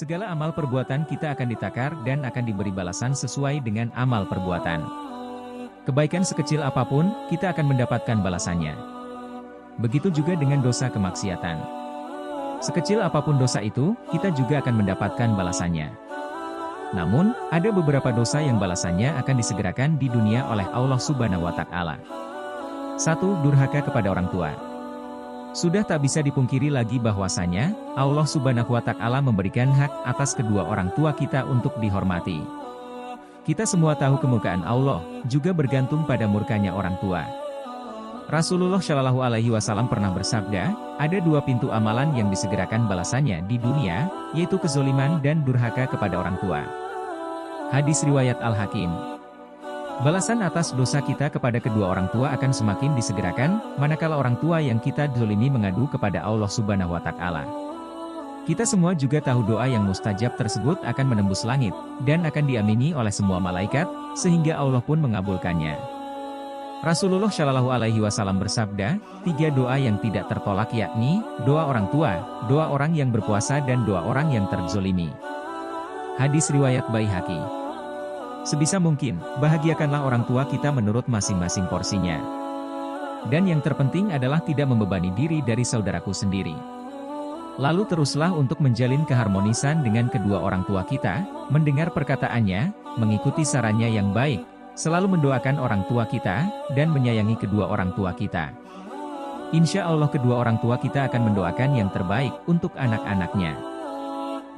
Segala amal perbuatan kita akan ditakar dan akan diberi balasan sesuai dengan amal perbuatan. Kebaikan sekecil apapun, kita akan mendapatkan balasannya. Begitu juga dengan dosa kemaksiatan. Sekecil apapun dosa itu, kita juga akan mendapatkan balasannya. Namun, ada beberapa dosa yang balasannya akan disegerakan di dunia oleh Allah Subhanahu wa Ta'ala. 1. Durhaka kepada orang tua. Sudah tak bisa dipungkiri lagi bahwasanya, Allah Subhanahu wa Ta'ala memberikan hak atas kedua orang tua kita untuk dihormati. Kita semua tahu kemukaan Allah, juga bergantung pada murkanya orang tua. Rasulullah Shallallahu Alaihi Wasallam pernah bersabda, ada dua pintu amalan yang disegerakan balasannya di dunia, yaitu kezoliman dan durhaka kepada orang tua. Hadis riwayat Al-Hakim. Balasan atas dosa kita kepada kedua orang tua akan semakin disegerakan, manakala orang tua yang kita dzolimi mengadu kepada Allah Subhanahu wa Ta'ala. Kita semua juga tahu doa yang mustajab tersebut akan menembus langit, dan akan diamini oleh semua malaikat, sehingga Allah pun mengabulkannya. Rasulullah Shallallahu Alaihi Wasallam bersabda, 3 doa yang tidak tertolak yakni, doa orang tua, doa orang yang berpuasa dan doa orang yang terzolimi. Hadis riwayat Baihaqi. Sebisa mungkin, bahagiakanlah orang tua kita menurut masing-masing porsinya. Dan yang terpenting adalah tidak membebani diri dari saudaraku sendiri. Lalu teruslah untuk menjalin keharmonisan dengan kedua orang tua kita, mendengar perkataannya, mengikuti sarannya yang baik, selalu mendoakan orang tua kita, dan menyayangi kedua orang tua kita. Insya Allah kedua orang tua kita akan mendoakan yang terbaik untuk anak-anaknya.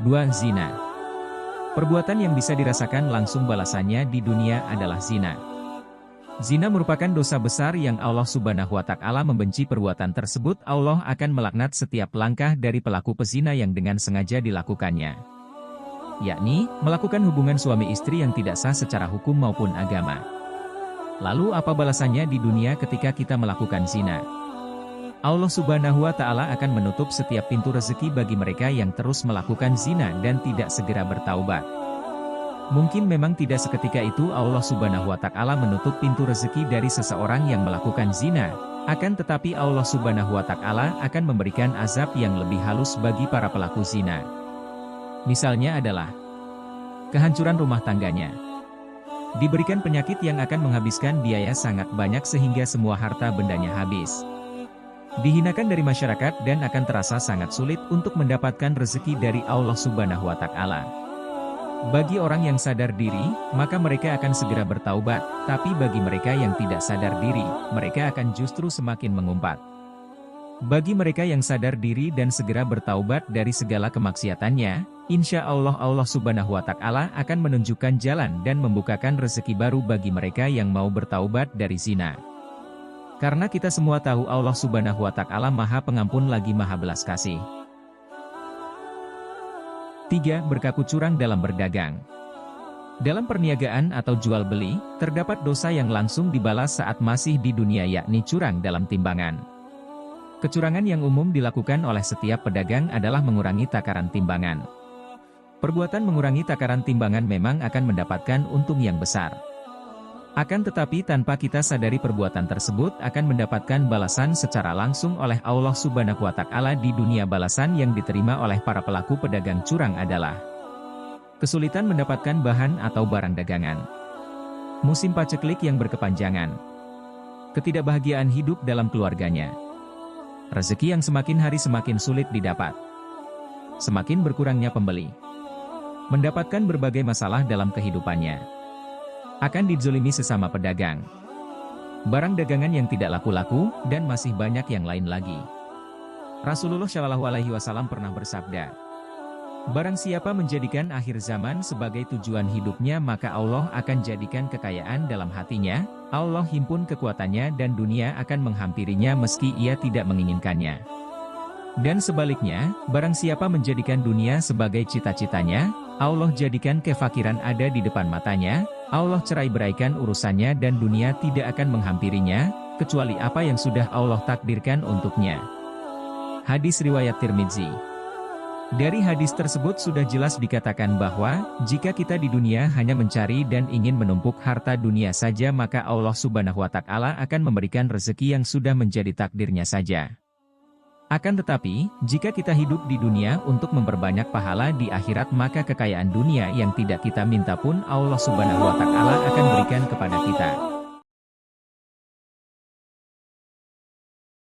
2. Zina. Perbuatan yang bisa dirasakan langsung balasannya di dunia adalah zina. Zina merupakan dosa besar yang Allah Subhanahu wa Ta'ala membenci. Perbuatan tersebut Allah akan melaknat setiap langkah dari pelaku pezina yang dengan sengaja dilakukannya. Yakni, melakukan hubungan suami istri yang tidak sah secara hukum maupun agama. Lalu apa balasannya di dunia ketika kita melakukan zina? Allah Subhanahu wa Ta'ala akan menutup setiap pintu rezeki bagi mereka yang terus melakukan zina dan tidak segera bertaubat. Mungkin memang tidak seketika itu Allah Subhanahu wa Ta'ala menutup pintu rezeki dari seseorang yang melakukan zina, akan tetapi Allah Subhanahu wa Ta'ala akan memberikan azab yang lebih halus bagi para pelaku zina. Misalnya adalah kehancuran rumah tangganya. Diberikan penyakit yang akan menghabiskan biaya sangat banyak sehingga semua harta bendanya habis. Dihinakan dari masyarakat dan akan terasa sangat sulit untuk mendapatkan rezeki dari Allah Subhanahu wa Ta'ala. Bagi orang yang sadar diri, maka mereka akan segera bertaubat, tapi bagi mereka yang tidak sadar diri, mereka akan justru semakin mengumpat. Bagi mereka yang sadar diri dan segera bertaubat dari segala kemaksiatannya, insya Allah Allah Subhanahu wa Ta'ala akan menunjukkan jalan dan membukakan rezeki baru bagi mereka yang mau bertaubat dari zina. Karena kita semua tahu Allah Subhanahu wa Ta'ala Maha Pengampun lagi Maha Belas Kasih. 3. Berlaku curang dalam berdagang. Dalam perniagaan atau jual beli, terdapat dosa yang langsung dibalas saat masih di dunia yakni curang dalam timbangan. Kecurangan yang umum dilakukan oleh setiap pedagang adalah mengurangi takaran timbangan. Perbuatan mengurangi takaran timbangan memang akan mendapatkan untung yang besar. Akan tetapi tanpa kita sadari perbuatan tersebut akan mendapatkan balasan secara langsung oleh Allah Subhanahu wa Ta'ala di dunia. Balasan yang diterima oleh para pelaku pedagang curang adalah kesulitan mendapatkan bahan atau barang dagangan, musim paceklik yang berkepanjangan, ketidakbahagiaan hidup dalam keluarganya, rezeki yang semakin hari semakin sulit didapat, semakin berkurangnya pembeli, mendapatkan berbagai masalah dalam kehidupannya, akan dizolimi sesama pedagang, barang dagangan yang tidak laku-laku, dan masih banyak yang lain lagi. Rasulullah Shallallahu Alaihi Wasallam pernah bersabda, barang siapa menjadikan akhir zaman sebagai tujuan hidupnya maka Allah akan jadikan kekayaan dalam hatinya, Allah himpun kekuatannya dan dunia akan menghampirinya meski ia tidak menginginkannya. Dan sebaliknya, barang siapa menjadikan dunia sebagai cita-citanya, Allah jadikan kefakiran ada di depan matanya, Allah cerai-beraikan urusannya dan dunia tidak akan menghampirinya, kecuali apa yang sudah Allah takdirkan untuknya. Hadis riwayat Tirmidzi. Dari hadis tersebut sudah jelas dikatakan bahwa, jika kita di dunia hanya mencari dan ingin menumpuk harta dunia saja maka Allah Subhanahu wa Ta'ala akan memberikan rezeki yang sudah menjadi takdirnya saja. Akan tetapi, jika kita hidup di dunia untuk memperbanyak pahala di akhirat, maka kekayaan dunia yang tidak kita minta pun Allah Subhanahu wa Ta'ala akan berikan kepada kita.